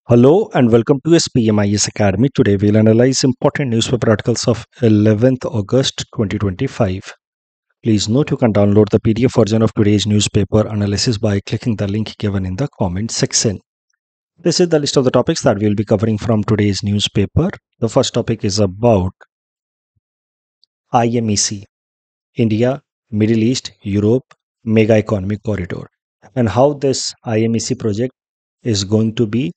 Hello and welcome to SPMIS Academy. Today we'll analyze important newspaper articles of 11th August 2025. Please note you can download the PDF version of today's newspaper analysis by clicking the link given in the comment section. This is the list of the topics that we'll be covering from today's newspaper. The first topic is about IMEC, India, Middle East, Europe Mega Economic Corridor, and how this IMEC project is going to be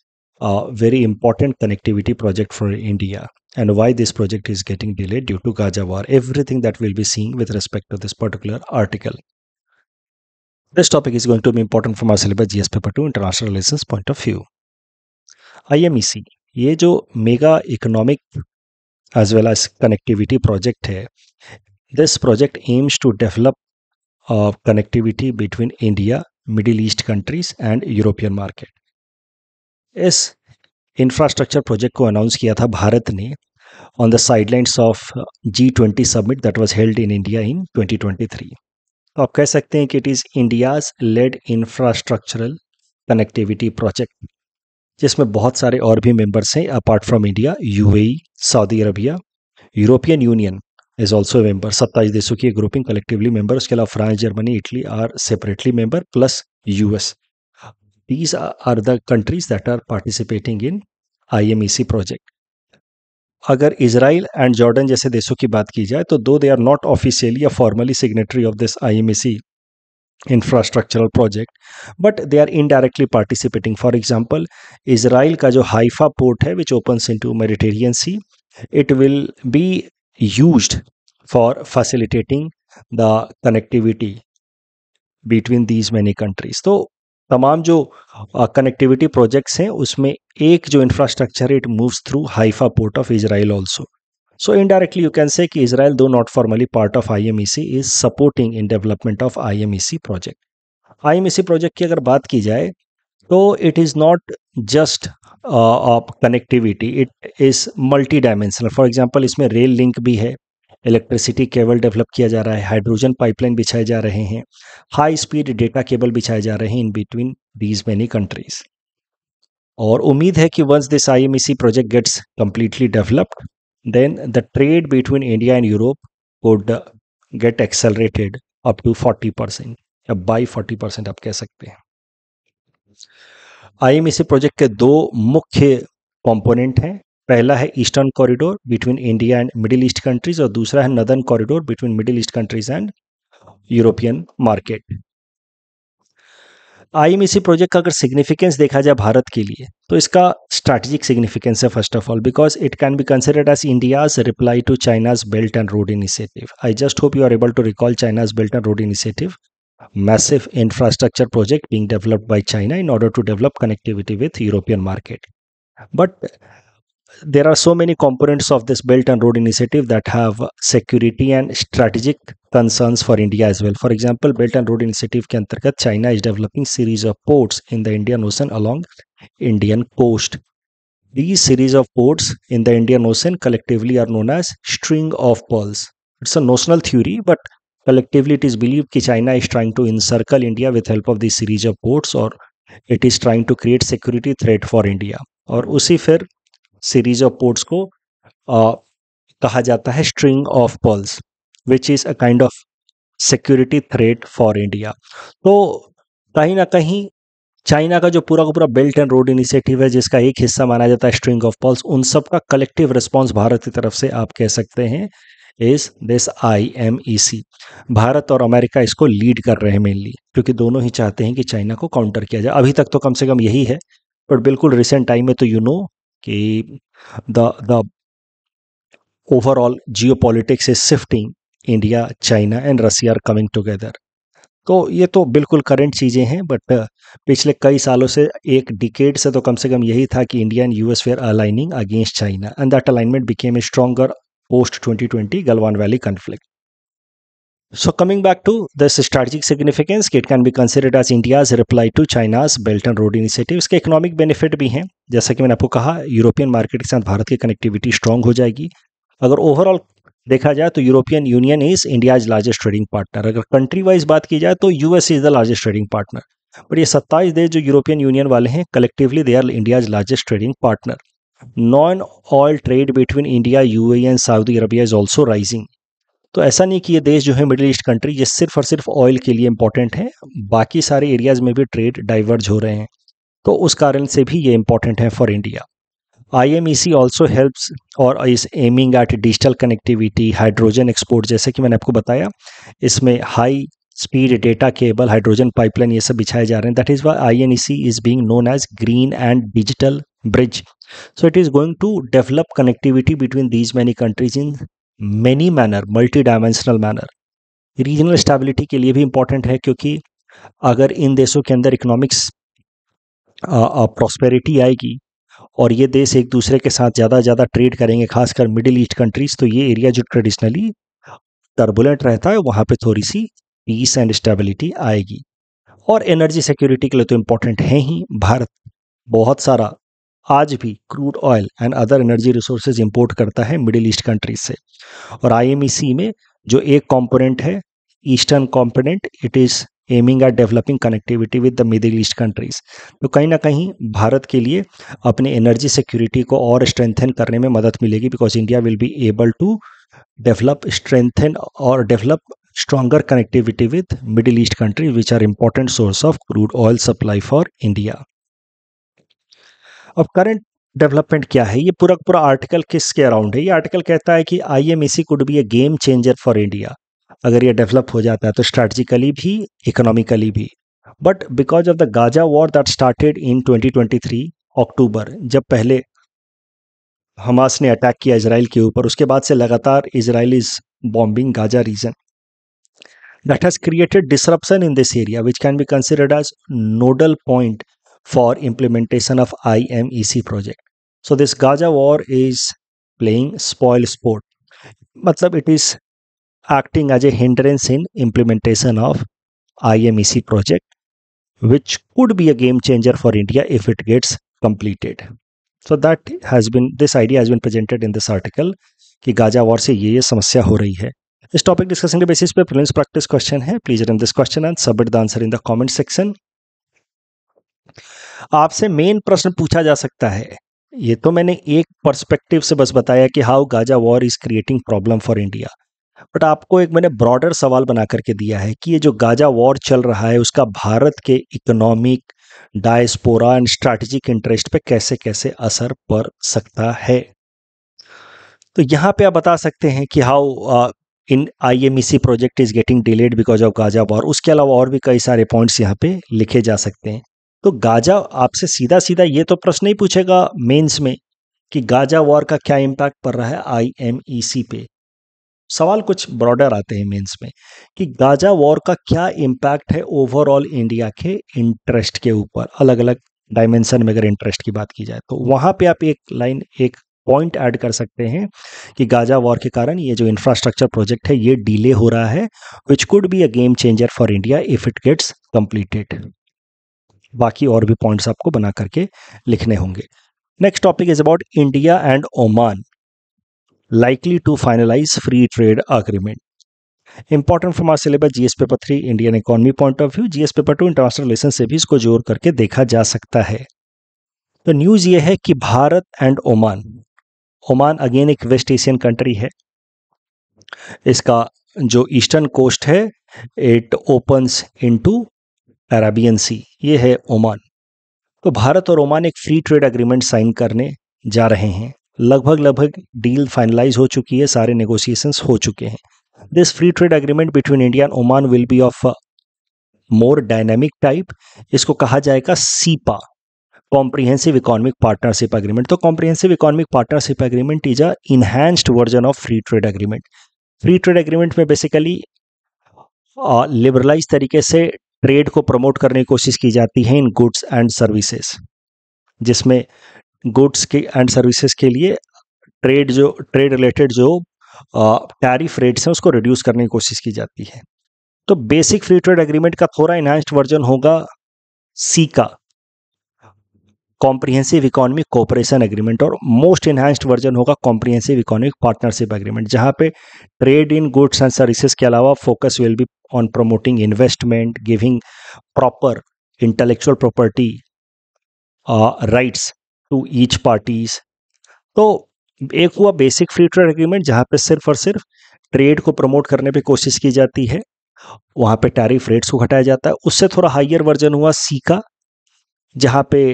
a very important connectivity project for India and why this project is getting delayed due to Gaza war. Everything that we'll be seeing with respect to this particular article. This topic is going to be important from our syllabus GS paper 2 international relations point of view. IMEC ये जो mega economic as well as connectivity project है, this project aims to develop connectivity between India, Middle East countries and European market. इस infrastructure project को announce किया था भारत ने on the sidelines of G20 summit that was held in India in 2023. तो आप कह सकते हैं कि it is India's led infrastructural connectivity project, जिसमें बहुत सारे और भी मेंबर्स हैं apart from India. UAE, Saudi Arabia, European Union is also member. 27 देशों की ग्रुपिंग कलेक्टिवली मेंबर. उसके अलावा France, Germany, Italy are separately member plus US. These are the countries that are participating in IMEC project. अगर Israel and Jordan जैसे देशों की बात की जाए तो though they are not officially या formally signatory of this IMEC infrastructural project, but they are indirectly participating. For example, Israel का जो हाइफा पोर्ट है which opens into Mediterranean sea, it will be used for facilitating the connectivity between these many countries. तो तमाम जो connectivity projects हैं उसमें एक जो इंफ्रास्ट्रक्चर है it moves through Haifa port of Israel also. So indirectly you can say कि Israel दो not formally part of IMEC is supporting in development of IMEC project. IMEC project की अगर बात की जाए तो it is not just connectivity, it is multi dimensional. For example, इसमें rail link भी है, इलेक्ट्रिसिटी केबल डेवलप किया जा रहा है, हाइड्रोजन पाइपलाइन बिछाए जा रहे हैं, हाई स्पीड डेटा केबल बिछाए जा रहे हैं in between these many countries. और उम्मीद है कि once this IMEC project gets completely developed, then the trade between India and Europe would get accelerated up to 40% या बाई 40% आप कह सकते हैं. IMEC प्रोजेक्ट के दो मुख्य कंपोनेंट हैं. पहला है eastern corridor between India and middle east countries और दूसरा है northern corridor between middle east countries and European market. IMEC project का अगर सिग्निफिकेंस देखा जाए भारत के लिए तो इसका स्ट्रैटेजिक सिग्निफिकेंस है first of all because it can be considered as India's reply to China's belt and road initiative. I just hope you are able to recall China's belt and road initiative, massive infrastructure project being developed by China in order to develop connectivity with European market. But there are so many components of this Belt and Road Initiative that have security and strategic concerns for India as well. For example, Belt and Road Initiative के अंतर्गत China is developing series of ports in the Indian Ocean along Indian coast. These series of ports in the Indian Ocean collectively are known as string of pearls. It's a notional theory, but collectively it is believed कि China is trying to encircle India with help of this series of ports or it is trying to create security threat for India. और उसी फिर series of ports को कहा जाता है string of pearls which is a kind of security threat for India. तो कहीं ना कहीं चाइना का जो पूरा का पूरा बेल्ट एंड रोड इनिशिएटिव है जिसका एक हिस्सा माना जाता है स्ट्रिंग ऑफ पर्ल्स, उन सब का कलेक्टिव रिस्पॉन्स भारत की तरफ से आप कह सकते हैं इज दिस IMEC. भारत और अमेरिका इसको लीड कर रहे हैं मेनली क्योंकि दोनों ही चाहते हैं कि चाइना को काउंटर किया जाए. अभी तक तो कम से कम यही है, बट बिल्कुल रिसेंट टाइम में तो यू नो कि the overall geopolitics is shifting. India, China and Russia are coming together. तो ये तो बिल्कुल करंट चीज़ें हैं, बट पिछले कई सालों से, एक डिकेड से तो कम से कम यही था कि India and US were aligning against China and that alignment became a stronger post 2020 Galwan Valley conflict. So coming back to this strategic significance, it can be considered as India's reply to China's Belt and Road Initiative. इसके economic benefit भी हैं, जैसा कि मैंने आपको कहा European market के साथ भारत की कनेक्टिविटी स्ट्रांग हो जाएगी. अगर ओवरऑल देखा जाए तो European Union is India's largest trading partner. अगर कंट्री वाइज बात की जाए तो US is the largest trading partner. But ये 27 देश जो यूरोपियन यूनियन वाले हैं, collectively they are India's largest trading partner. Non oil trade between India, UAE and Saudi Arabia is also rising. तो ऐसा नहीं कि ये देश जो है मिडिल ईस्ट कंट्री ये सिर्फ और सिर्फ ऑयल के लिए इंपॉर्टेंट है, बाकी सारे एरियाज में भी ट्रेड डाइवर्ज हो रहे हैं, तो उस कारण से भी ये इंपॉर्टेंट है for India. IMEC also helps और is aiming at digital connectivity, hydrogen export, जैसे कि मैंने आपको बताया इसमें high speed data cable, hydrogen pipeline ये सब बिछाए जा रहे हैं। That is why INEC is being known as green and digital bridge. So it is going to develop connectivity between these many countries in many manner, multi-dimensional manner. Regional stability के लिए भी important है, क्योंकि अगर इन देशों के अंदर economics prosperity आएगी और ये देश एक दूसरे के साथ ज़्यादा ट्रेड करेंगे, खासकर मिडिल ईस्ट कंट्रीज, तो ये एरिया जो ट्रेडिशनली टर्बुलेंट रहता है वहाँ पे थोड़ी सी पीस एंड स्टेबिलिटी आएगी। और एनर्जी सिक्योरिटी के लिए तो इम्पोर्टेंट है ही। भारत बहुत सारा आज भी crude oil and other energy resources import करता है मिडिल ईस्ट कंट्रीज से। और IMEC में जो एक कंपोनेंट है eastern component, it is aiming eight developing connectivity with the middle east countries. तो कहीं ना कहीं भारत के लिए अपने एनर्जी सिक्योरिटी को और स्ट्रेंथन करने में मदद मिलेगी, because India will be able to develop strengthen और develop stronger connectivity with Middle East countries, which are important source of crude oil supply for India. अब करंट डेवलपमेंट क्या है, ये पूरा आर्टिकल किसके अराउंड है? ये आर्टिकल कहता है कि IMEC could be A game changer for India. अगर ये डेवलप हो जाता है तो स्ट्रैटेजिकली भी, इकोनॉमिकली भी। But because of the Gaza war that started in 2023 अक्टूबर, जब पहले हमास ने अटैक किया इजराइल के ऊपर, उसके बाद से लगातार Israel is bombing Gaza region, that has created disruption in this area, which can be considered as nodal point for implementation of IMEC project. So this Gaza war is playing spoil sport. Matlab it is acting as a hindrance in implementation of IMEC project, which could be a game changer for India if it gets completed. So that has been, this idea has been presented in this article कि Gaza war से ये समस्या हो रही है। इस topic discussion के basis पे प्रीलिम्स प्रैक्टिस क्वेश्चन है। Please run this question and submit the answer in the comment section. आपसे मेन प्रश्न पूछा जा सकता है, ये तो मैंने एक पर्सपेक्टिव से बस बताया कि how Gaza war is creating problem for India, but आपको एक मैंने ब्रॉडर सवाल बना करके दिया है कि ये जो गाजा वॉर चल रहा है उसका भारत के economic, diaspora and strategic interest पे कैसे कैसे असर पड़ सकता है। तो यहाँ पे आप बता सकते हैं कि how in IMEC project is getting delayed because of Gaza war. उसके अलावा और भी कई सारे पॉइंट्स यहाँ पे लिखे जा सकते हैं। तो गाजा आपसे सीधा सीधा ये तो प्रश्न नहीं पूछेगा मेंस में कि गाजा वॉर का क्या इम्पैक्ट पड़ रहा है IMEC पे। सवाल कुछ ब्रॉडर आते हैं मेंस में कि गाजा वॉर का क्या इम्पैक्ट है ओवरऑल इंडिया के इंटरेस्ट के ऊपर, अलग अलग डायमेंशन में अगर इंटरेस्ट की बात की जाए तो वहाँ पे आप एक लाइन, एक पॉइंट ऐड कर सकते हैं कि गाजा वॉर के कारण ये जो इंफ्रास्ट्रक्चर प्रोजेक्ट है ये डिले हो रहा है, which could be a game changer for India if it gets completed. बाकी और भी पॉइंट्स आपको बना करके लिखने होंगे। Next topic is about India and Oman likely to finalize free trade agreement. Important from our syllabus GS paper 3 Indian economy point of view, GS paper 2 international relation से भी इसको जोड़ करके देखा जा सकता है। तो न्यूज ये है कि Bharat and Oman, Oman again एक वेस्ट एशियन कंट्री है, इसका जो ईस्टर्न कोस्ट है इट ओपन्स इनटू अरेबियन सी, ये है ओमान। तो भारत और ओमान एक फ्री ट्रेड एग्रीमेंट साइन करने जा रहे हैं। लगभग डील फाइनलाइज हो चुकी है, सारे नेगोशिएशंस हो चुके हैं। This free trade agreement between India and Oman will be of more dynamic type. इसको कहा जाएगा CEPA, comprehensive economic partnership agreement. तो comprehensive economic partnership agreement is a enhanced version of free trade agreement. Free trade agreement में basically liberalise तरीके से trade को promote करने की कोशिश की जाती है इन गुड्स एंड सर्विसेज, जिसमें गुड्स के एंड सर्विसेज के लिए ट्रेड रिलेटेड जो टैरिफ रेट्स हैं उसको रिड्यूस करने की कोशिश की जाती है। तो बेसिक फ्री ट्रेड एग्रीमेंट का थोड़ा इनहैंस्ड वर्जन होगा CECA, comprehensive economic cooperation agreement, और मोस्ट इनहैंस्ड वर्जन होगा कॉम्प्रिहेंसिव इकोनॉमिक पार्टनरशिप एग्रीमेंट, जहां पे trade in goods and services के अलावा focus will be on promoting investment, giving proper intellectual property rights to each parties. तो एक हुआ basic free trade agreement जहाँ पे सिर्फ और सिर्फ ट्रेड को प्रमोट करने पे कोशिश की जाती है, वहाँ पे टैरिफ रेट्स को घटाया जाता है। उससे थोड़ा हाइयर वर्जन हुआ सीका, जहाँ पे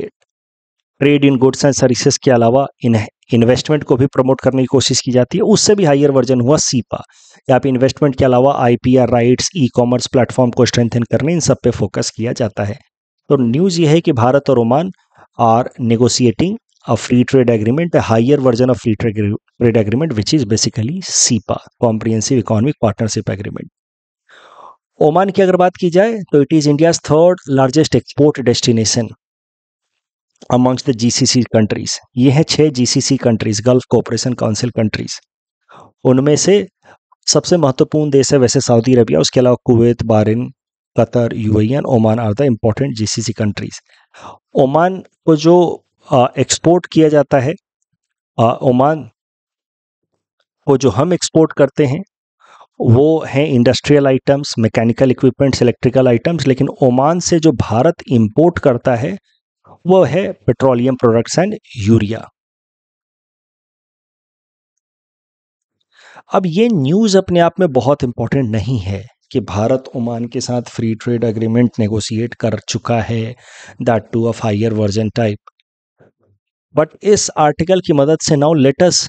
trade in goods and services के अलावा इन्वेस्टमेंट को भी प्रमोट करने की कोशिश की जाती है। उससे भी हाइयर वर्जन हुआ सीपा, यहाँ पे इन्वेस्टमेंट के अलावा IPR rights, e commerce platform को स्ट्रेंथन करने, इन सब पे फोकस किया जाता है। तो न्यूज़ ये है कि भारत और Oman are negotiating a free trade agreement, a higher version of free trade agreement, which is basically CEPA, Comprehensive Economic Partnership Agreement. Oman की अगर बात की जाए तो it is India's third largest export destination amongst the GCC countries. ये हैं 6 GCC countries, gulf cooperation council countries. उनमें से सबसे महत्वपूर्ण देश है वैसे सऊदी अरबिया, उसके अलावा Kuwait, Bahrain, Qatar, UAE and Oman are the important GCC countries. Oman को जो एक्सपोर्ट किया जाता है, ओमान को जो हम एक्सपोर्ट करते हैं वो हैं industrial items, mechanical equipments, electrical items, लेकिन ओमान से जो भारत इंपोर्ट करता है वो है पेट्रोलियम प्रोडक्ट्स एंड यूरिया। अब ये न्यूज़ अपने आप में बहुत इंपॉर्टेंट नहीं है कि भारत ओमान के साथ फ्री ट्रेड एग्रीमेंट नेगोशिएट कर चुका है, that too of higher version type. But इस आर्टिकल की मदद से now let us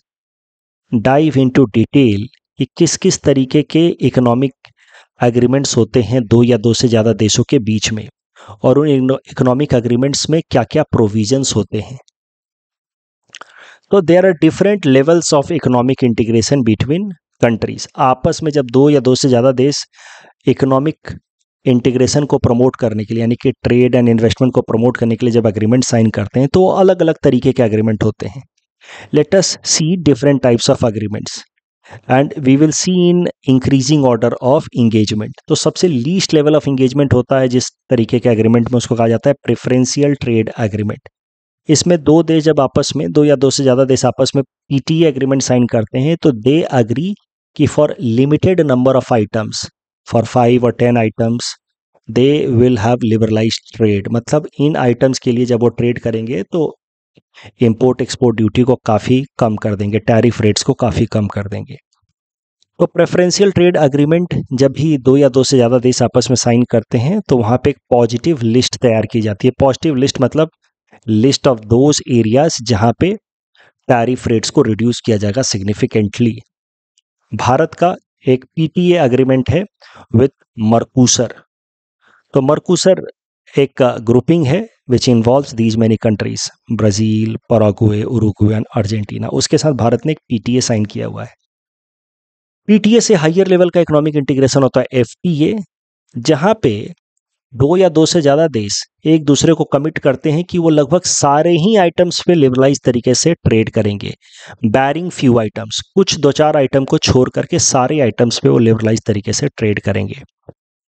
dive into detail कि किस किस तरीके के इकोनॉमिक एग्रीमेंट्स होते हैं दो या दो से ज़्यादा देशों के बीच में, और उन इकोनॉमिक एग्रीमेंट्स में क्या क्या प्रोविजंस होते हैं। तो there are different levels of economic integration between countries. आपस में जब दो या दो से ज़्यादा देश इकोनॉमिक इंटीग्रेशन को प्रमोट करने के लिए, यानी कि ट्रेड एंड इन्वेस्टमेंट को प्रमोट करने के लिए जब एग्रीमेंट साइन करते हैं तो अलग अलग तरीके के एग्रीमेंट होते हैं। Let us see different types of agreements and we will see in increasing order of engagement. तो सबसे लीस्ट लेवल ऑफ इंगेजमेंट होता है जिस तरीके के एग्रीमेंट में, उसको कहा जाता है प्रेफरेंशियल ट्रेड एग्रीमेंट। इसमें दो देश जब आपस में, दो या दो से ज़्यादा देश आपस में पीटीए एग्रीमेंट साइन करते हैं तो दे अग्री कि for limited number of items, for 5 और 10 items, they will have liberalised trade. मतलब इन आइटम्स के लिए जब वो ट्रेड करेंगे तो इंपोर्ट एक्सपोर्ट ड्यूटी को काफ़ी कम कर देंगे, टैरिफ रेट्स को काफ़ी कम कर देंगे। तो प्रेफरेंशियल ट्रेड एग्रीमेंट जब भी दो या दो से ज़्यादा देश आपस में साइन करते हैं तो वहाँ पे एक पॉजिटिव लिस्ट तैयार की जाती है। पॉजिटिव लिस्ट मतलब लिस्ट ऑफ दोज एरियाज जहाँ पे टैरिफ रेट्स को रिड्यूस किया जाएगा सिग्निफिकेंटली। भारत का एक पीटीए एग्रीमेंट है विथ मर्कूसर। तो मर्कूसर एक ग्रुपिंग है which involves these many countries, Brazil, Paraguay, Uruguay and Argentina. उसके साथ भारत ने एक पीटीए साइन किया हुआ है। पीटीए से हायर लेवल का इकोनॉमिक इंटीग्रेशन होता है एफटीए, जहाँ पे दो या दो से ज़्यादा देश एक दूसरे को कमिट करते हैं कि वो लगभग सारे ही आइटम्स पे लिबरलाइज तरीके से ट्रेड करेंगे, बैरिंग फ्यू आइटम्स, कुछ दो चार आइटम को छोड़ करके सारे आइटम्स पे वो लिबरलाइज तरीके से ट्रेड करेंगे।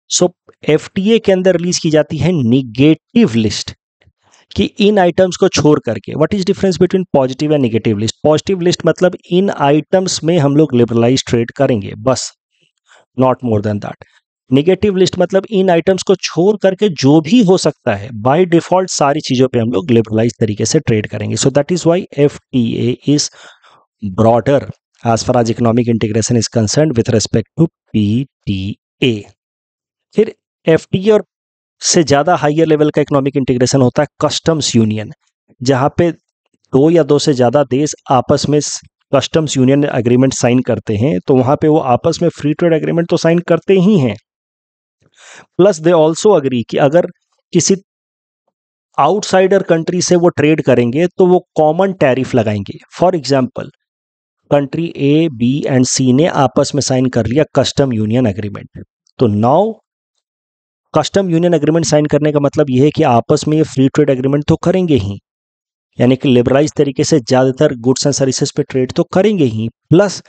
सो एफटीए के अंदर रिलीज की जाती है निगेटिव लिस्ट कि इन आइटम्स को छोड़ करके, what is difference between positive and negative list. Positive list मतलब इन आइटम्स में हम लोग लिबरलाइज ट्रेड करेंगे बस, not more than that. Negative list मतलब इन आइटम्स को छोड़ करके जो भी हो सकता है, बाय डिफॉल्ट सारी चीजों पे हम लोग लिबरलाइज तरीके से ट्रेड करेंगे। So that is why FTA is broader as far as economic integration is concern with respect to PTA. फिर एफटीए और से ज़्यादा हाइयर लेवल का इकोनॉमिक इंटीग्रेशन होता है कस्टम्स यूनियन, जहाँ पे दो या दो से ज़्यादा देश आपस में कस्टम्स यूनियन एग्रीमेंट साइन करते हैं। तो वहाँ पे वो आपस में फ्री ट्रेड एग्रीमेंट तो साइन करते ही हैं, प्लस दे ऑल्सो अग्री कि अगर किसी आउटसाइडर कंट्री से वो ट्रेड करेंगे तो वो कॉमन टैरिफ लगाएंगे। For example, country A, B and C ने आपस में साइन कर लिया कस्टम यूनियन एग्रीमेंट, तो now custom union agreement sign करने का मतलब यह है कि आपस में ये फ्री ट्रेड एग्रीमेंट तो करेंगे ही, यानी कि लिबरलाइज तरीके से ज़्यादातर गुड्स एंड सर्विसेज पे ट्रेड तो करेंगे ही, प्लस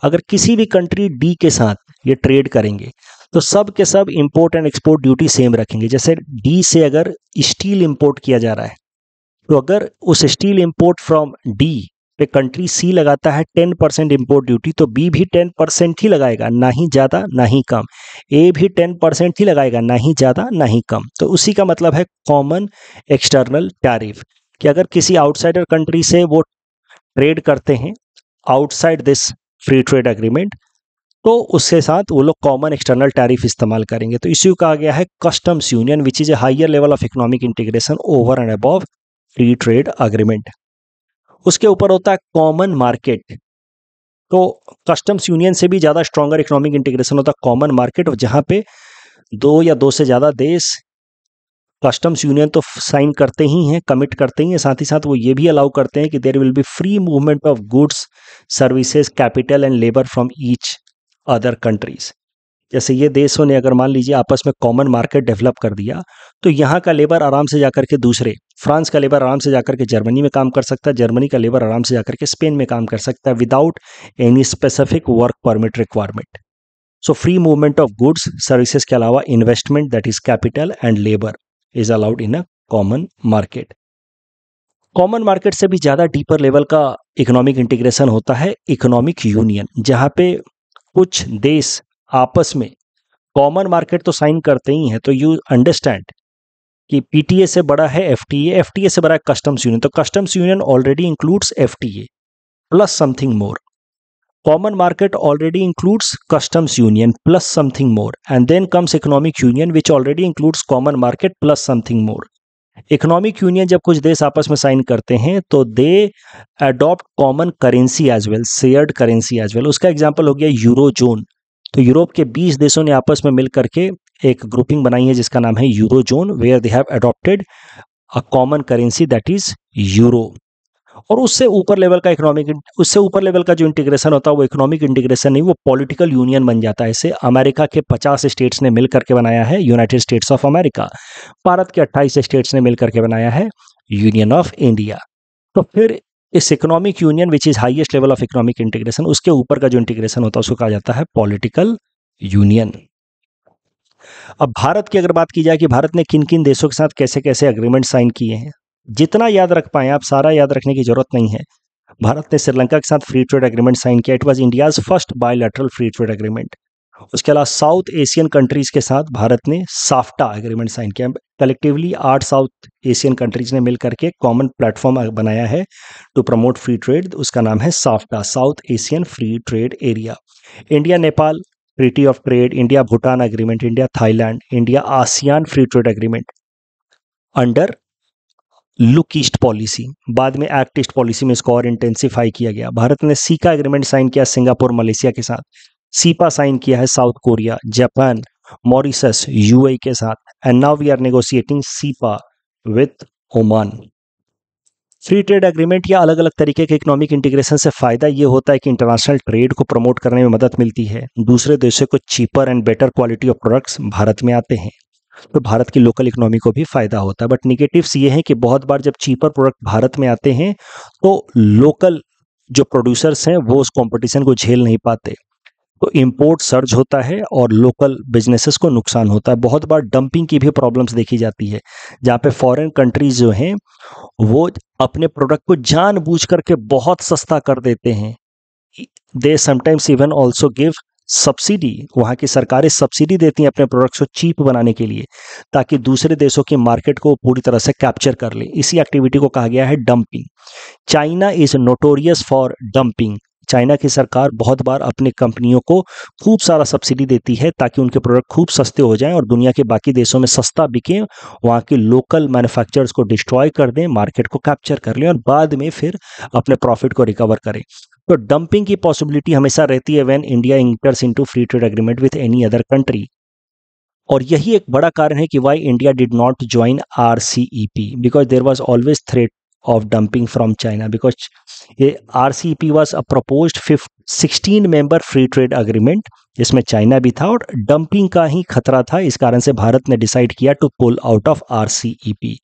अगर किसी भी कंट्री डी के साथ ये ट्रेड करेंगे तो सब के सब import and export duty same रखेंगे। जैसे डी से अगर स्टील इंपोर्ट किया जा रहा है तो अगर उस स्टील इंपोर्ट फ्रॉम डी पे कंट्री सी लगाता है 10% इम्पोर्ट ड्यूटी, तो बी भी 10% ही लगाएगा, ना ही ज़्यादा ना ही कम। ए भी 10% ही लगाएगा, ना ही ज़्यादा ना ही कम। तो उसी का मतलब है कॉमन एक्सटर्नल टैरिफ, कि अगर किसी आउटसाइडर कंट्री से वो ट्रेड करते हैं outside this free trade agreement, तो उसके साथ वो लोग कॉमन एक्सटर्नल टैरिफ इस्तेमाल करेंगे। तो इसी को कहा गया है customs union, which is a higher level of economic integration over and above free trade agreement. उसके ऊपर होता है कॉमन मार्केट। तो कस्टम्स यूनियन से भी ज़्यादा स्ट्रॉन्गर इकोनॉमिक इंटीग्रेशन होता है कॉमन मार्केट, जहाँ पे दो या दो से ज़्यादा देश कस्टम्स यूनियन तो साइन करते ही हैं, कमिट करते ही हैं, साथ ही साथ वो ये भी अलाउ करते हैं कि there will be free movement of goods, services, capital and labour from each other countries. जैसे ये देशों ने अगर मान लीजिए आपस में कॉमन मार्केट डेवलप कर दिया, तो यहाँ का लेबर आराम से जाकर के दूसरे, फ्रांस का लेबर आराम से जाकर के जर्मनी में काम कर सकता है, जर्मनी का लेबर आराम से जाकर के स्पेन में काम कर सकता है without any specific work permit requirement. So free movement of goods services के अलावा investment, that is capital and labour, is allowed in a common market. Common market से भी ज़्यादा डीपर लेवल का इकोनॉमिक इंटीग्रेशन होता है इकोनॉमिक यूनियन, जहाँ पे कुछ देश आपस में कॉमन मार्केट तो साइन करते ही हैं। तो यू अंडरस्टैंड कि पीटीए से बड़ा है एफटीए, एफटीए से बड़ा है कस्टम्स यूनियन। तो customs union already includes FTA plus something more. Common market already includes customs union plus something more, and then comes economic union which already includes common market plus something more. Economic union जब कुछ देश आपस में sign करते हैं तो they adopt common currency as well, shared currency as well. उसका example हो गया यूरो जोन। तो यूरोप के 20 देशों ने आपस में मिल करके एक ग्रुपिंग बनाई है जिसका नाम है euro zone, where they have adopted a common currency that is euro. और उससे ऊपर लेवल का उससे ऊपर लेवल का जो इंटीग्रेशन होता है वो इकोनॉमिक इंटीग्रेशन नहीं, वो पॉलिटिकल यूनियन बन जाता है। इसे अमेरिका के 50 स्टेट्स ने मिल करके बनाया है United states of America. Bharat के 28 स्टेट्स ने मिल करके बनाया है यूनियन ऑफ इंडिया। तो फिर इस economic union which is highest level of economic integration, उसके ऊपर का जो इंटीग्रेशन होता है उसको कहा जाता है पॉलिटिकल यूनियन। अब भारत की अगर बात की जाए कि भारत ने किन किन देशों के साथ कैसे कैसे एग्रीमेंट साइन किए हैं, जितना याद रख पाए आप, सारा याद रखने की जरूरत नहीं है। भारत ने श्रीलंका के साथ फ्री ट्रेड एग्रीमेंट साइन किया, it was India's first bilateral free trade agreement. उसके अलावा साउथ एशियन कंट्रीज के साथ भारत ने साफ्टा एग्रीमेंट साइन किया। कलेक्टिवली 8 साउथ एशियन कंट्रीज ने मिलकर के कॉमन प्लेटफॉर्म बनाया है टू प्रमोट फ्री ट्रेड, उसका नाम है SAFTA, south Asian free trade area. India Nepal treaty of trade, India Bhutan agreement, India Thailand, India ASEAN free trade agreement under look east policy. बाद में एक्ट ईस्ट पॉलिसी में इसको और इंटेंसिफाई किया गया। भारत ने सीका एग्रीमेंट साइन किया सिंगापुर मलेशिया के साथ। सीपा साइन किया है South Korea, Japan, Mauritius, UAE के साथ, and now we are negotiating CEPA with Oman. Free trade agreement या अलग अलग तरीके के इकोनॉमिक इंटीग्रेशन से फायदा ये होता है कि इंटरनेशनल ट्रेड को प्रमोट करने में मदद मिलती है, दूसरे देशों को cheaper and better quality of products Bharat में आते हैं, तो भारत की लोकल इकोनॉमी को भी फायदा होता है। बट निगेटिव्स ये हैं कि बहुत बार जब चीपर प्रोडक्ट भारत में आते हैं तो लोकल जो प्रोड्यूसर्स हैं वो उस कंपटीशन को झेल नहीं पाते, तो इंपोर्ट सर्ज होता है और लोकल बिजनेसेस को नुकसान होता है। बहुत बार डंपिंग की भी प्रॉब्लम्स देखी जाती है, जहाँ पे फॉरेन कंट्रीज जो हैं वो अपने प्रोडक्ट को जानबूझ करके बहुत सस्ता कर देते हैं। They sometimes even also give subsidy, वहाँ की सरकारें सब्सिडी देती हैं अपने प्रोडक्ट्स को चीप बनाने के लिए, ताकि दूसरे देशों की मार्केट को पूरी तरह से कैप्चर कर ले। इसी एक्टिविटी को कहा गया है dumping. China is notorious for dumping. China की सरकार बहुत बार अपने कंपनियों को खूब सारा सब्सिडी देती है ताकि उनके प्रोडक्ट खूब सस्ते हो जाएं और दुनिया के बाकी देशों में सस्ता बिके, वहाँ के लोकल मैन्युफैक्चरर्स को डिस्ट्रॉय कर दें, मार्केट को कैप्चर कर लें और बाद में फिर अपने प्रॉफिट को रिकवर करें। तो डंपिंग की पॉसिबिलिटी हमेशा रहती है when India enters into free trade agreement with any other country. और यही एक बड़ा कारण है कि why India did not join RCEP, because there was always threat of dumping from China, because ये RCEP was a proposed 16 member free trade agreement, जिसमें China भी था और डंपिंग का ही खतरा था। इस कारण से भारत ने डिसाइड किया to pull out of RCEP।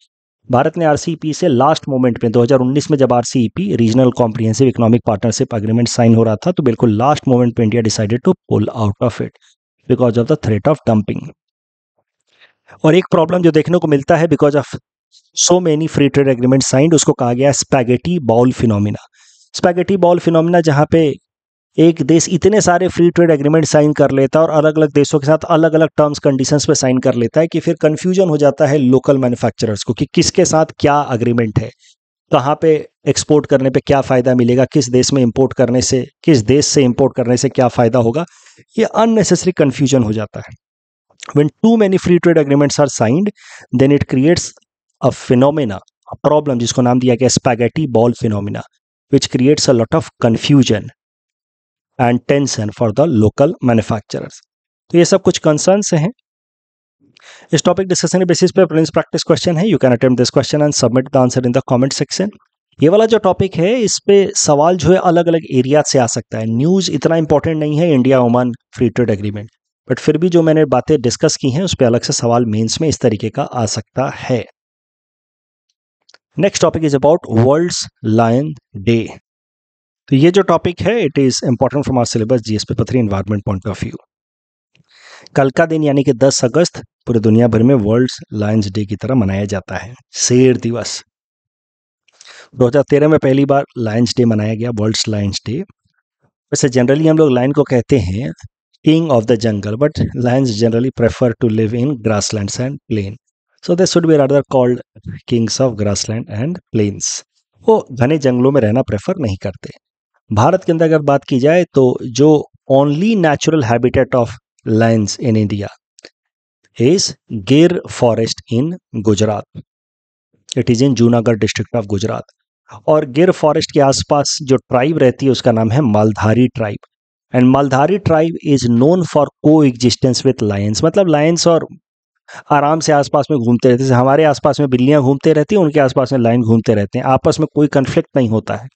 Bharat ने RCEP से लास्ट मोमेंट में 2019 में जब RCEP regional comprehensive economic partnership agreement sign हो रहा था, तो बिल्कुल लास्ट मोमेंट पे India decided to pull out of it because of the threat of dumping. और एक प्रॉब्लम जो देखने को मिलता है because of so many free trade agreement signed, उसको कहा गया spaghetti bowl phenomena. Spaghetti bowl phenomena, जहाँ पे एक देश इतने सारे फ्री ट्रेड एग्रीमेंट साइन कर लेता है और अलग अलग देशों के साथ अलग अलग टर्म्स कंडीशंस पे साइन कर लेता है कि फिर कंफ्यूजन हो जाता है लोकल मैन्युफैक्चरर्स को कि किसके साथ क्या अग्रीमेंट है, कहाँ पे एक्सपोर्ट करने पे क्या फ़ायदा मिलेगा, किस देश में इंपोर्ट करने से, किस देश से इंपोर्ट करने से क्या फ़ायदा होगा। ये अननेसेसरी कंफ्यूजन हो जाता है। When too many free trade agreements are signed, then it creates a phenomena, a problem जिसको नाम दिया गया spaghetti ball phenomena, which creates a lot of confusion and tension for the local manufacturers. तो ये सब कुछ concerns हैं। इस टॉपिक डिस्कशन के बेसिस पे प्रीलिम्स प्रैक्टिस क्वेश्चन है। You can attempt this question and submit the answer in the comment section. ये वाला जो टॉपिक है इस पे सवाल जो है अलग अलग एरिया से आ सकता है। न्यूज़ इतना इंपॉर्टेंट नहीं है India Oman free trade agreement, but फिर भी जो मैंने बातें डिस्कस की हैं उस पर अलग से सवाल मेंस में इस तरीके का आ सकता है। Next topic is about world's lion day. तो ये जो टॉपिक है it is important from our syllabus GS paper 3 environment point of view. कल का दिन यानी कि 10 अगस्त पूरे दुनिया भर में वर्ल्ड्स लायंस डे की तरह मनाया जाता है, शेर दिवस। 2013 में पहली बार लायंस डे मनाया गया, वर्ल्ड्स लायंस डे। वैसे जनरली हम लोग लायन को कहते हैं king of the jungle, but lions generally prefer to live in grasslands and plain, so they should be rather called kings of grassland and plains. वो घने जंगलों में रहना प्रेफर नहीं करते। भारत के अंदर अगर बात की जाए तो जो only natural habitat of lions in India is Gir forest in Gujarat. It is in Junagadh district of Gujarat. और गिर फॉरेस्ट के आसपास जो ट्राइब रहती है उसका नाम है Maldhari tribe, and Maldhari tribe is known for को एग्जिस्टेंस विथ लायंस। मतलब लायंस और आराम से आसपास में घूमते रहते हैं, जैसे हमारे आसपास में बिल्लियां घूमते रहती हैं उनके आसपास में लायन घूमते रहते हैं, आपस में कोई कन्फ्लिक्ट नहीं होता है।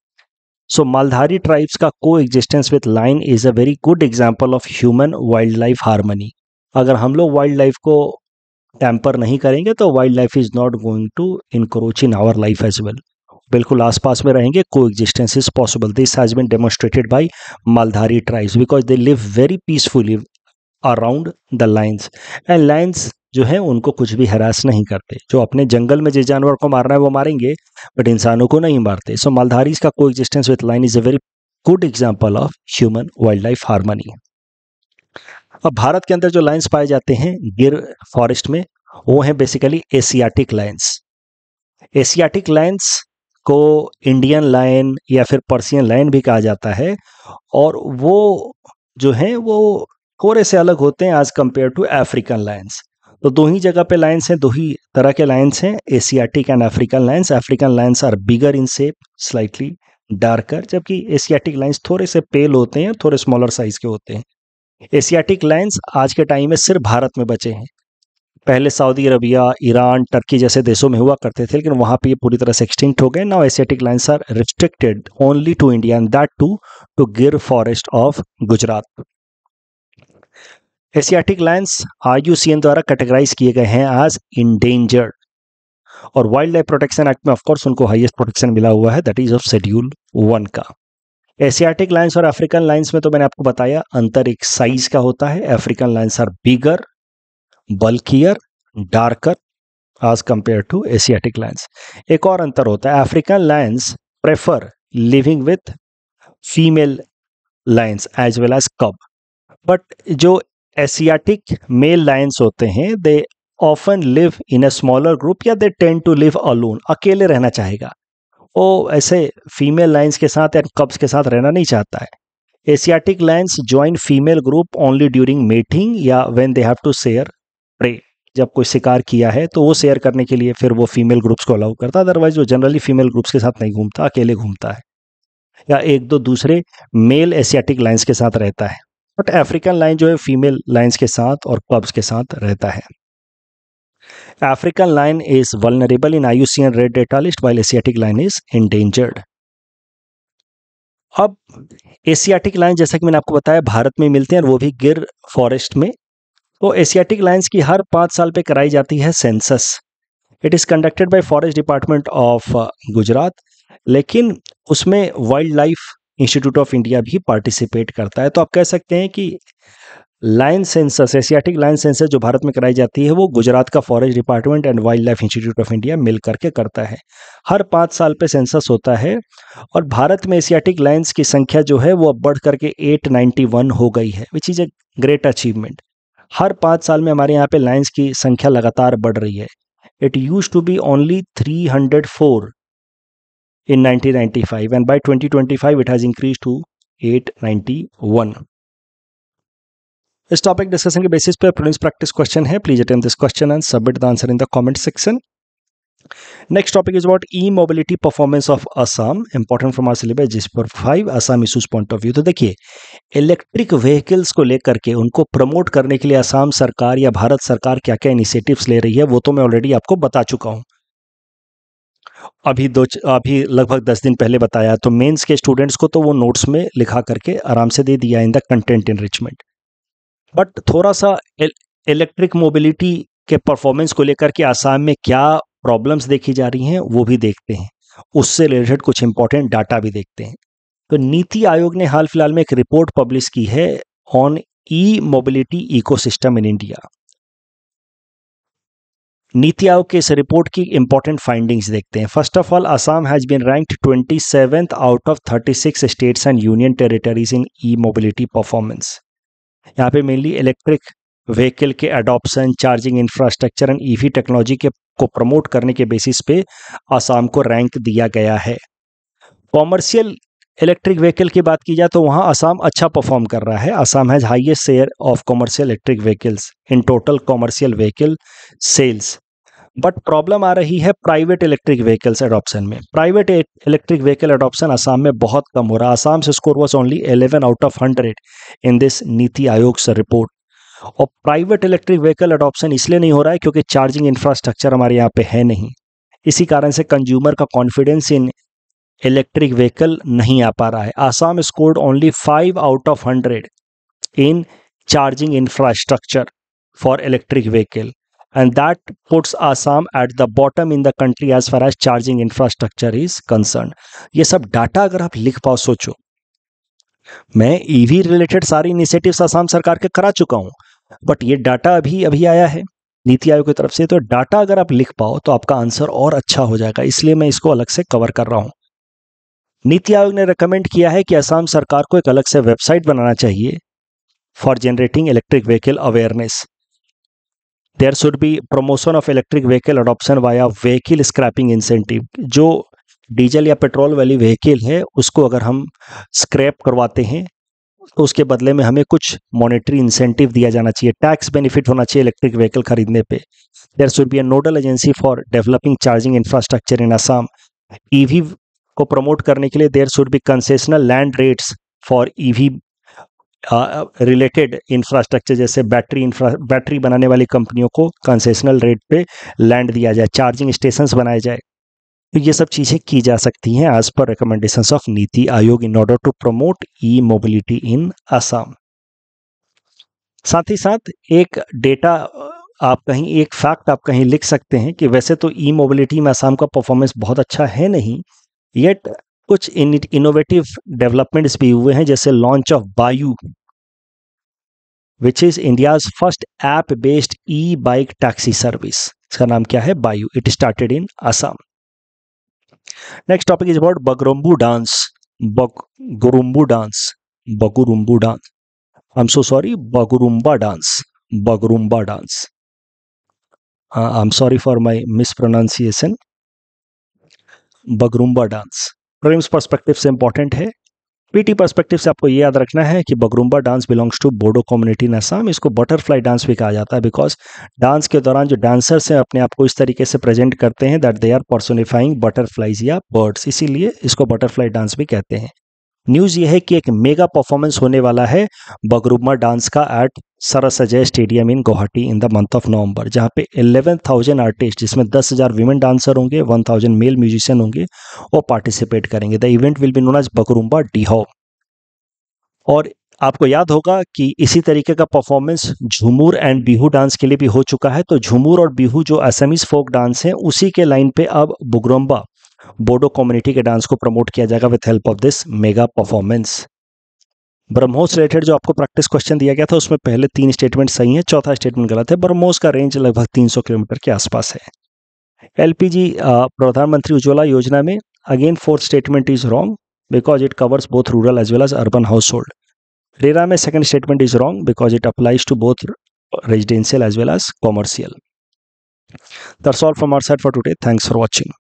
सो मालधारी ट्राइब्स का को existence with line is a very good example of human wild life harmony. अगर हम लोग वाइल्ड लाइफ को टैम्पर नहीं करेंगे तो wildlife is not going to encroach in our life as well. बिल्कुल आसपास में रहेंगे, coexistence is possible. This has been demonstrated by Maldhari tribes because they live very peacefully around the lions, and lions जो है उनको कुछ भी harass नहीं करते। जो अपने जंगल में जिस जानवर को मारना है वो मारेंगे, बट इंसानों को नहीं मारते। सो मालधारीज का को existence with line is a very good example of human wild life harmony. अब भारत के अंदर जो लाइन्स पाए जाते हैं गिर फॉरेस्ट में वो हैं basically Asiatic Lions. Asiatic Lions को इंडियन लायन या फिर पर्सियन लायन भी कहा जाता है, और वो जो हैं वो थोड़े से अलग होते हैं as compare to African lions. तो दो ही जगह पे लायंस हैं, दो ही तरह के लायंस हैं, Asiatic and African lions. African lions are bigger in shape, slightly darker, जबकि एशियाटिक लायंस थोड़े से पेल होते हैं, थोड़े स्मॉलर साइज के होते हैं। एशियाटिक लायंस आज के टाइम में सिर्फ भारत में बचे हैं। पहले सऊदी अरबिया, ईरान, टर्की जैसे देशों में हुआ करते थे, लेकिन वहाँ पे ये पूरी तरह से एक्सटिंक्ट हो गए। Now Asiatic lions are restricted only to India and that to Gir forest of Gujarat. Asiatic lions IUCN द्वारा कैटेगराइज किए गए हैं एज इंडेंजर्ड, और वाइल्ड लाइफ प्रोटेक्शन एक्ट में ऑफकोर्स उनको हाईएस्ट प्रोटेक्शन मिला हुआ है, दैट इज ऑफ शेड्यूल 1 का। एशियाटिक लायंस और अफ्रीकन लायंस में तो मैंने आपको बताया अंतर एक साइज का होता है। African lions are bigger, bulkier, darker as compare to Asiatic lions. एक और अंतर होता है, African lions prefer living with female lions as well as cub, but जो एशियाटिक मेल लायंस होते हैं they often live in a smaller group, या they tend to live alone, अकेले रहना चाहेगा वो, ऐसे फीमेल लायंस के साथ या कब्स के साथ रहना नहीं चाहता है। Asiatic lions join female group only during mating या when they have to share prey. जब कोई शिकार किया है तो वो शेयर करने के लिए फिर वो फीमेल ग्रुप्स को अलाउ करता है, अदरवाइज वो जनरली फीमेल ग्रुप्स के साथ नहीं घूमता, अकेले घूमता है या एक दो दूसरे मेल एशियाटिक लायंस के साथ रहता है। बट अफ्रीकन लायन जो है फीमेल लायंस के साथ और कब्स के साथ रहता है। African lion is vulnerable in IUCN red data list while Asiatic lion is endangered. अब एशियाटिक लायन जैसा कि मैंने आपको बताया भारत में मिलते हैं, और वो भी गिर फॉरेस्ट में। तो एशियाटिक लायंस की हर 5 साल पे कराई जाती है census. It is conducted by forest department of Gujarat, लेकिन उसमें wild life institute of India भी पार्टिसिपेट करता है। तो आप कह सकते हैं कि lion census, Asiatic lion census जो भारत में कराई जाती है वो गुजरात का forest department and wild life institute of India मिल करके करता है। हर 5 साल पे सेंसस होता है और भारत में एशियाटिक लायंस की संख्या जो है वो अब बढ़ करके 891 हो गई है, which is a great achievement. हर 5 साल में हमारे यहाँ पे लायंस की संख्या लगातार बढ़ रही है। It used to be only 304 in 1995 and by 2025 it has increased to 891. इस टॉपिक डिस्कशन के बेसिस पे प्रीलिम्स प्रैक्टिस क्वेश्चन है। Please attempt this question and submit the answer in the comment section. Next topic is about e mobility performance of Assam, important from our syllabus जिस पर 5 Assam issues point of view. तो देखिए, electric vehicles को लेकर के उनको promote करने के लिए असम सरकार या भारत सरकार क्या क्या इनिशिएटिव्स ले रही है वो तो मैं ऑलरेडी आपको बता चुका हूँ, अभी लगभग 10 दिन पहले बताया। तो मेंस के स्टूडेंट्स को तो वो नोट्स में लिखा करके आराम से दे दिया in the content enrichment. But थोड़ा सा इलेक्ट्रिक मोबिलिटी के परफॉर्मेंस को लेकर के आसाम में क्या प्रॉब्लम्स देखी जा रही हैं वो भी देखते हैं, उससे रिलेटेड कुछ इंपॉर्टेंट डाटा भी देखते हैं। तो नीति आयोग ने हाल फिलहाल में एक रिपोर्ट पब्लिश की है on E mobility ecosystem in India. NITI Aayog के इस रिपोर्ट की इंपॉर्टेंट फाइंडिंग्स देखते हैं। First of all, Assam has been ranked 27th out of 36 states and union territories in e mobility performance. यहाँ पे मेनली इलेक्ट्रिक व्हीकल के adoption, charging infrastructure and EV technology के को प्रमोट करने के बेसिस पे असम को रैंक दिया गया है। कॉमर्शियल इलेक्ट्रिक व्हीकल की बात की जाए तो वहाँ असम अच्छा परफॉर्म कर रहा है। Assam has highest share of commercial electric vehicles in total commercial vehicle sales. But problem आ रही है प्राइवेट इलेक्ट्रिक व्हीकल्स एडॉप्शन में। Private electric vehicle adoption Assam में बहुत कम हो रहा है। असम से score was only 11 out of 100 in this NITI Aayog से रिपोर्ट। और प्राइवेट इलेक्ट्रिक व्हीकल एडॉप्शन इसलिए नहीं हो रहा है क्योंकि चार्जिंग इंफ्रास्ट्रक्चर हमारे यहाँ पे है नहीं। इसी कारण से कंज्यूमर का कॉन्फिडेंस इन इलेक्ट्रिक व्हीकल नहीं आ पा रहा है। Assam scored only 5 out of 100 in charging infrastructure for electric vehicle and that puts Assam at the bottom in the country as far as charging infrastructure is concerned. ये सब data अगर आप लिख पाओ, सोचो, मैं ईवी रिलेटेड सारी इनिशिएटिव्स असम सरकार के करा चुका हूं, बट ये डाटा अभी आया है नीति आयोग की तरफ से। तो डाटा अगर आप लिख पाओ तो आपका आंसर और अच्छा हो जाएगा, इसलिए मैं इसको अलग से कवर कर रहा हूं। नीति आयोग ने रिकमेंड किया है कि असम सरकार को एक अलग से वेबसाइट बनाना चाहिए for generating electric vehicle awareness. There should be promotion of electric vehicle adoption via vehicle scrapping incentive। जो डीजल या पेट्रोल वाली व्हीकल है उसको अगर हम स्क्रैप करवाते हैं तो उसके बदले में हमें कुछ मॉनेटरी इंसेंटिव दिया जाना चाहिए, टैक्स बेनिफिट होना चाहिए इलेक्ट्रिक व्हीकल खरीदने पे। There should be a nodal agency for developing charging infrastructure in Assam. EV को प्रमोट करने के लिए there should be concessional land rates for EV related infrastructure, जैसे बैटरी बनाने वाली कंपनियों को कंसेशनल रेट पे लैंड दिया जाए, चार्जिंग स्टेशंस बनाए जाए। तो ये सब चीज़ें की जा सकती हैं as per recommendations of NITI Aayog in order to promote e mobility in Assam. साथ ही साथ एक डेटा आप कहीं, एक फैक्ट आप कहीं लिख सकते हैं कि वैसे तो ई मोबिलिटी में असम का परफॉर्मेंस बहुत अच्छा है नहीं, येट कुछ इनोवेटिव डेवलपमेंट्स भी हुए हैं, जैसे launch of Bayu which is India's first app based e bike taxi service. इसका नाम क्या है? Bayu. It started in Assam. Next topic is about Bagrumbu dance. Bagrumbu dance, Bagurumbu dance, I am so sorry, Bagurumba dance, Bagrumba dance. I am sorry for my mispronunciation. Bagrumba dance prelims perspective से important है। PT perspective से आपको ये याद रखना है कि Bagrumba dance belongs to Bodo community in Assam. इसको बटरफ्लाई डांस भी कहा जाता है बिकॉज डांस के दौरान जो डांसर्स हैं अपने आप को इस तरीके से प्रेजेंट करते हैं that they are personifying butterflies या बर्ड्स, इसीलिए इसको बटरफ्लाई डांस भी कहते हैं। न्यूज़ ये है कि एक मेगा परफॉर्मेंस होने वाला है बगरुम्बा डांस का at Sarusajai stadium in Guwahati in the month of November, जहाँ पे 11,000 आर्टिस्ट, जिसमें 10,000 वीमेन डांसर होंगे, 1,000 मेल म्यूजिशियन होंगे, वो पार्टिसिपेट करेंगे। The event will be known as Bagurumba Dwhou. और आपको याद होगा कि इसी तरीके का performance Jhumur and Bihu dance के लिए भी हो चुका है। तो झूमूर और बिहू जो असमीज फोक डांस है, उसी के लाइन पे अब बगरुम्बा बोडो कम्युनिटी के डांस को प्रमोट किया जाएगा with help of this mega performance. BrahMos related जो आपको प्रैक्टिस क्वेश्चन दिया गया था उसमें पहले 3 स्टेटमेंट सही हैं, चौथा स्टेटमेंट गलत है। ब्रह्मोस का रेंज लगभग 300 किलोमीटर के आसपास है। एलपीजी प्रधानमंत्री उज्ज्वला योजना में again fourth statement is wrong because it covers both rural as well as urban household. RERA में second statement is wrong because it applies to both residential as well as commercial. That's all from our side for today. Thanks for watching.